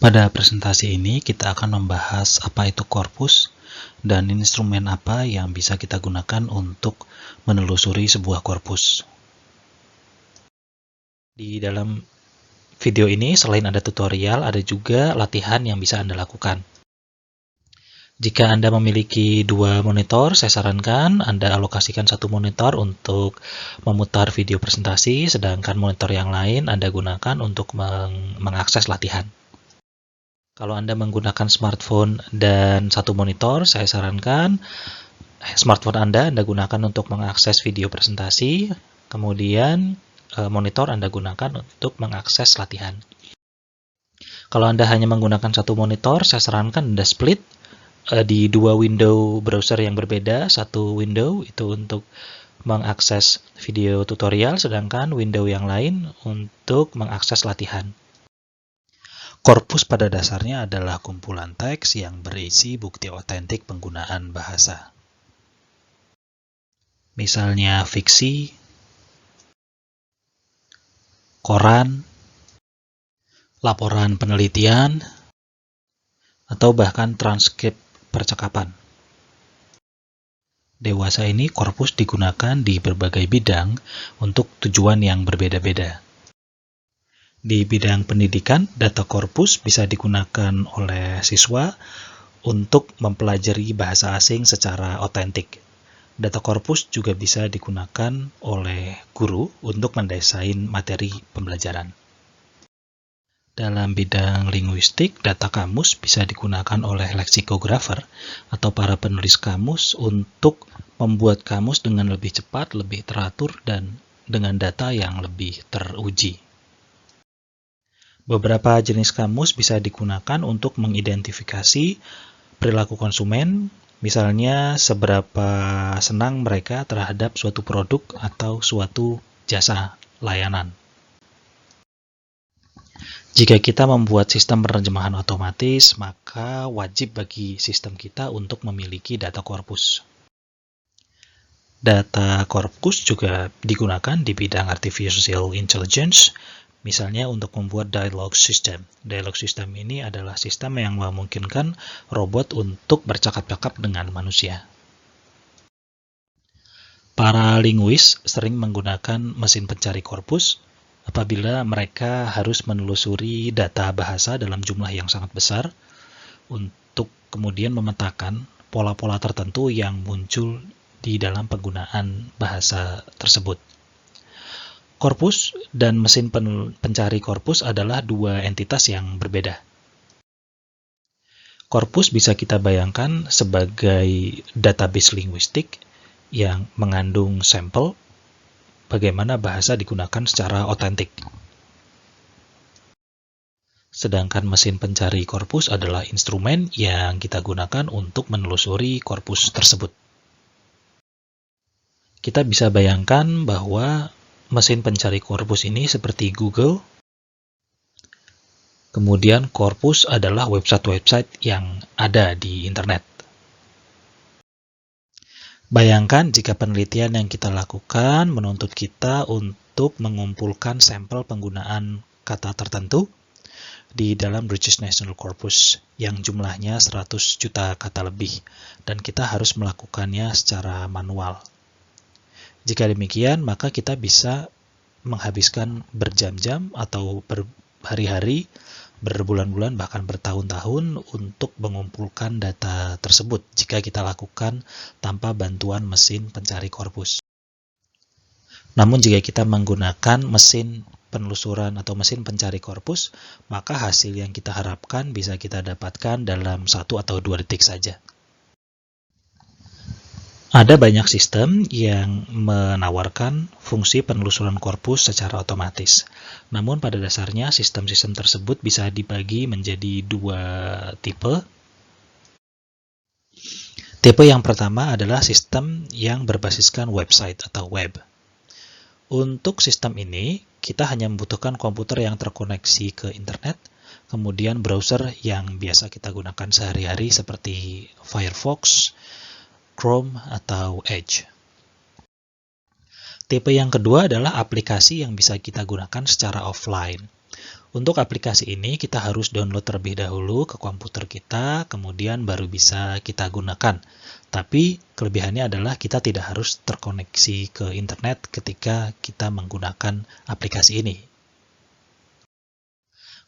Pada presentasi ini kita akan membahas apa itu korpus dan instrumen apa yang bisa kita gunakan untuk menelusuri sebuah korpus. Di dalam video ini selain ada tutorial, ada juga latihan yang bisa Anda lakukan. Jika Anda memiliki dua monitor, saya sarankan Anda alokasikan satu monitor untuk memutar video presentasi, sedangkan monitor yang lain Anda gunakan untuk mengakses latihan. Kalau Anda menggunakan smartphone dan satu monitor, saya sarankan smartphone Anda gunakan untuk mengakses video presentasi, kemudian monitor Anda gunakan untuk mengakses latihan. Kalau Anda hanya menggunakan satu monitor, saya sarankan Anda split di dua window browser yang berbeda. Satu window itu untuk mengakses video tutorial, sedangkan window yang lain untuk mengakses latihan. Korpus pada dasarnya adalah kumpulan teks yang berisi bukti otentik penggunaan bahasa. Misalnya fiksi, koran, laporan penelitian, atau bahkan transkrip percakapan. Dewasa ini korpus digunakan di berbagai bidang untuk tujuan yang berbeda-beda. Di bidang pendidikan, data korpus bisa digunakan oleh siswa untuk mempelajari bahasa asing secara otentik. Data korpus juga bisa digunakan oleh guru untuk mendesain materi pembelajaran. Dalam bidang linguistik, data kamus bisa digunakan oleh leksikografer atau para penulis kamus untuk membuat kamus dengan lebih cepat, lebih teratur, dan dengan data yang lebih teruji. Beberapa jenis kamus bisa digunakan untuk mengidentifikasi perilaku konsumen, misalnya seberapa senang mereka terhadap suatu produk atau suatu jasa layanan. Jika kita membuat sistem penerjemahan otomatis, maka wajib bagi sistem kita untuk memiliki data korpus. Data korpus juga digunakan di bidang artificial intelligence, misalnya untuk membuat dialogue system. Dialogue system ini adalah sistem yang memungkinkan robot untuk bercakap-cakap dengan manusia. Para linguis sering menggunakan mesin pencari korpus apabila mereka harus menelusuri data bahasa dalam jumlah yang sangat besar untuk kemudian memetakan pola-pola tertentu yang muncul di dalam penggunaan bahasa tersebut. Korpus dan mesin pencari korpus adalah dua entitas yang berbeda. Korpus bisa kita bayangkan sebagai database linguistik yang mengandung sampel bagaimana bahasa digunakan secara otentik. Sedangkan mesin pencari korpus adalah instrumen yang kita gunakan untuk menelusuri korpus tersebut. Kita bisa bayangkan bahwa mesin pencari korpus ini seperti Google. Kemudian korpus adalah website-website yang ada di internet. Bayangkan jika penelitian yang kita lakukan menuntut kita untuk mengumpulkan sampel penggunaan kata tertentu di dalam British National Corpus yang jumlahnya 100 juta kata lebih, dan kita harus melakukannya secara manual. Jika demikian, maka kita bisa menghabiskan berjam-jam atau berhari-hari, berbulan-bulan, bahkan bertahun-tahun untuk mengumpulkan data tersebut jika kita lakukan tanpa bantuan mesin pencari korpus. Namun jika kita menggunakan mesin penelusuran atau mesin pencari korpus, maka hasil yang kita harapkan bisa kita dapatkan dalam 1 atau 2 detik saja. Ada banyak sistem yang menawarkan fungsi penelusuran korpus secara otomatis. Namun pada dasarnya sistem-sistem tersebut bisa dibagi menjadi dua tipe. Tipe yang pertama adalah sistem yang berbasiskan website atau web. Untuk sistem ini, kita hanya membutuhkan komputer yang terkoneksi ke internet, kemudian browser yang biasa kita gunakan sehari-hari seperti Firefox, Chrome, atau Edge. Tipe yang kedua adalah aplikasi yang bisa kita gunakan secara offline. Untuk aplikasi ini kita harus download terlebih dahulu ke komputer kita, kemudian baru bisa kita gunakan. Tapi kelebihannya adalah kita tidak harus terkoneksi ke internet ketika kita menggunakan aplikasi ini.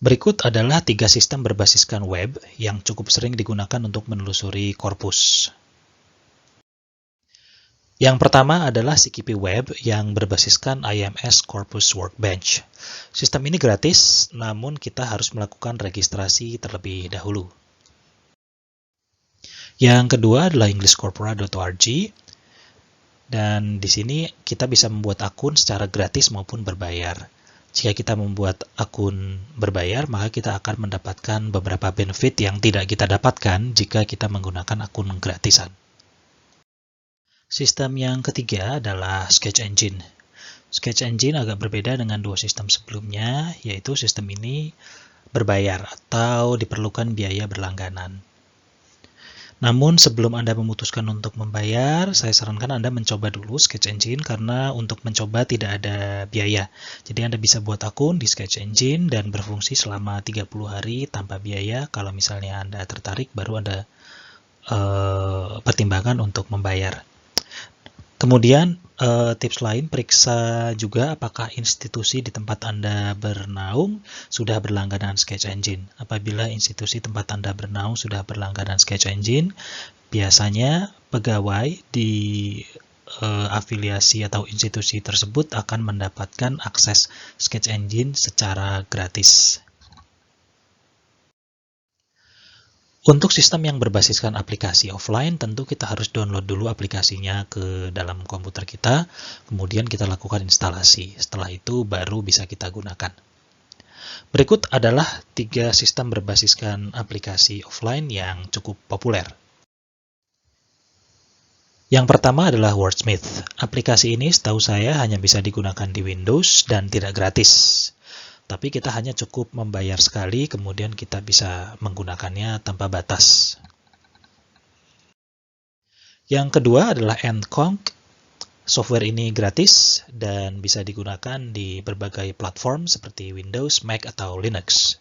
Berikut adalah 3 sistem berbasiskan web yang cukup sering digunakan untuk menelusuri korpus. Yang pertama adalah CKP Web yang berbasiskan IMS Corpus Workbench. Sistem ini gratis, namun kita harus melakukan registrasi terlebih dahulu. Yang kedua adalah englishcorpora.org, dan di sini kita bisa membuat akun secara gratis maupun berbayar. Jika kita membuat akun berbayar, maka kita akan mendapatkan beberapa benefit yang tidak kita dapatkan jika kita menggunakan akun gratisan. Sistem yang ketiga adalah Sketch Engine. Sketch Engine agak berbeda dengan dua sistem sebelumnya, yaitu sistem ini berbayar atau diperlukan biaya berlangganan. Namun sebelum Anda memutuskan untuk membayar, saya sarankan Anda mencoba dulu Sketch Engine karena untuk mencoba tidak ada biaya. Jadi Anda bisa buat akun di Sketch Engine dan berfungsi selama 30 hari tanpa biaya. Kalau misalnya Anda tertarik, baru Anda pertimbangkan untuk membayar. Kemudian tips lain, periksa juga apakah institusi di tempat Anda bernaung sudah berlangganan Sketch Engine. Apabila institusi tempat Anda bernaung sudah berlangganan Sketch Engine, biasanya pegawai di afiliasi atau institusi tersebut akan mendapatkan akses Sketch Engine secara gratis. Untuk sistem yang berbasiskan aplikasi offline, tentu kita harus download dulu aplikasinya ke dalam komputer kita, kemudian kita lakukan instalasi. Setelah itu baru bisa kita gunakan. Berikut adalah 3 sistem berbasiskan aplikasi offline yang cukup populer. Yang pertama adalah Wordsmith. Aplikasi ini setahu saya hanya bisa digunakan di Windows dan tidak gratis. Tapi kita hanya cukup membayar sekali, kemudian kita bisa menggunakannya tanpa batas. Yang kedua adalah Endconch. Software ini gratis dan bisa digunakan di berbagai platform seperti Windows, Mac, atau Linux.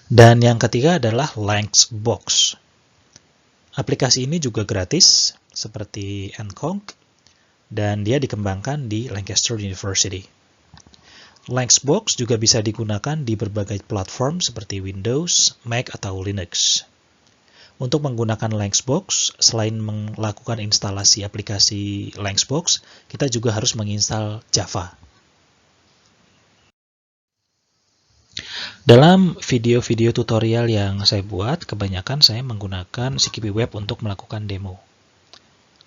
Dan yang ketiga adalah Lanxbox. Aplikasi ini juga gratis seperti Endconch, dan dia dikembangkan di Lancaster University. Lanxbox juga bisa digunakan di berbagai platform seperti Windows, Mac, atau Linux. Untuk menggunakan Lanxbox, selain melakukan instalasi aplikasi Lanxbox, kita juga harus menginstal Java. Dalam video-video tutorial yang saya buat, kebanyakan saya menggunakan CKP Web untuk melakukan demo.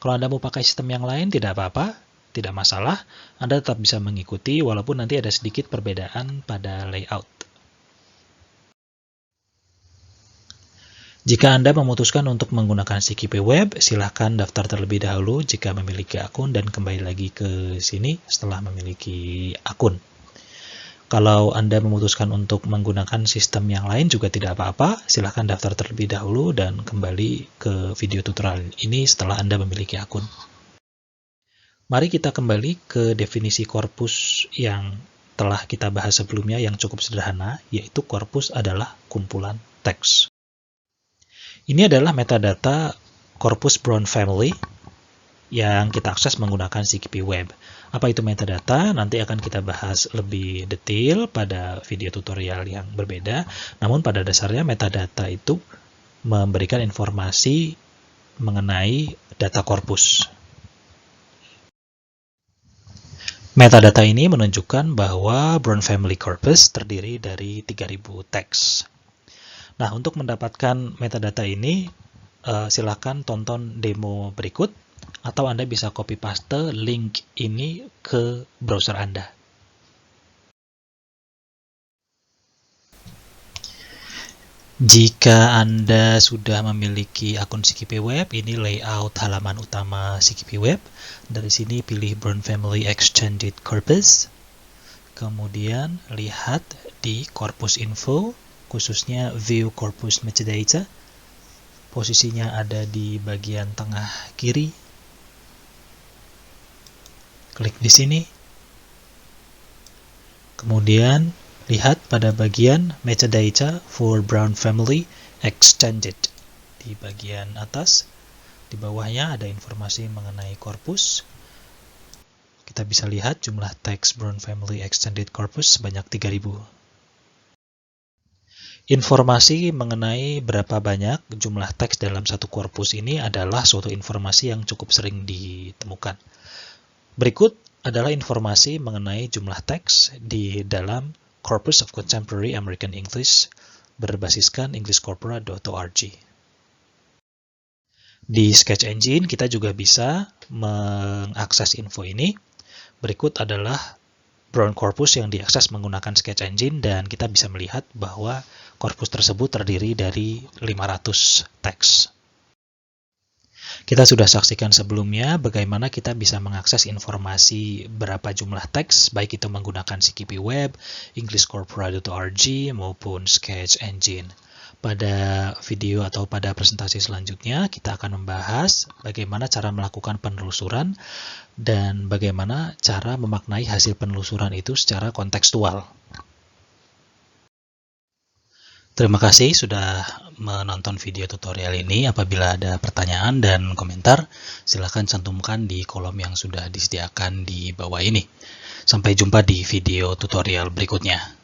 Kalau Anda mau pakai sistem yang lain, tidak apa-apa, tidak masalah. Anda tetap bisa mengikuti, walaupun nanti ada sedikit perbedaan pada layout. Jika Anda memutuskan untuk menggunakan CKP Web, silahkan daftar terlebih dahulu jika memiliki akun dan kembali lagi ke sini setelah memiliki akun. Kalau Anda memutuskan untuk menggunakan sistem yang lain juga tidak apa-apa, silahkan daftar terlebih dahulu dan kembali ke video tutorial ini setelah Anda memiliki akun. Mari kita kembali ke definisi korpus yang telah kita bahas sebelumnya yang cukup sederhana, yaitu korpus adalah kumpulan teks. Ini adalah metadata korpus Brown Family yang kita akses menggunakan CKP Web. Apa itu metadata? Nanti akan kita bahas lebih detail pada video tutorial yang berbeda. Namun pada dasarnya metadata itu memberikan informasi mengenai data korpus. Metadata ini menunjukkan bahwa Brown Family Corpus terdiri dari 3000 teks. Nah, untuk mendapatkan metadata ini, silakan tonton demo berikut, atau Anda bisa copy paste link ini ke browser Anda. Jika Anda sudah memiliki akun CKP Web, ini layout halaman utama CKP Web. Dari sini pilih Brown Family Extended Corpus. Kemudian lihat di Corpus Info, khususnya View Corpus Metadata. Posisinya ada di bagian tengah kiri. Klik di sini. Kemudian lihat pada bagian Metadata for Brown Family Extended. Di bagian atas, di bawahnya ada informasi mengenai korpus. Kita bisa lihat jumlah teks Brown Family Extended Corpus sebanyak 3000. Informasi mengenai berapa banyak jumlah teks dalam satu korpus ini adalah suatu informasi yang cukup sering ditemukan. Berikut adalah informasi mengenai jumlah teks di dalam Corpus of Contemporary American English berbasiskan englishcorpora.org. Di Sketch Engine kita juga bisa mengakses info ini. Berikut adalah Brown Corpus yang diakses menggunakan Sketch Engine dan kita bisa melihat bahwa korpus tersebut terdiri dari 500 teks. Kita sudah saksikan sebelumnya bagaimana kita bisa mengakses informasi berapa jumlah teks, baik itu menggunakan CKP Web, englishcorpora.org, maupun Sketch Engine. Pada video atau pada presentasi selanjutnya, kita akan membahas bagaimana cara melakukan penelusuran dan bagaimana cara memaknai hasil penelusuran itu secara kontekstual. Terima kasih sudah menonton video tutorial ini. Apabila ada pertanyaan dan komentar, silakan cantumkan di kolom yang sudah disediakan di bawah ini. Sampai jumpa di video tutorial berikutnya.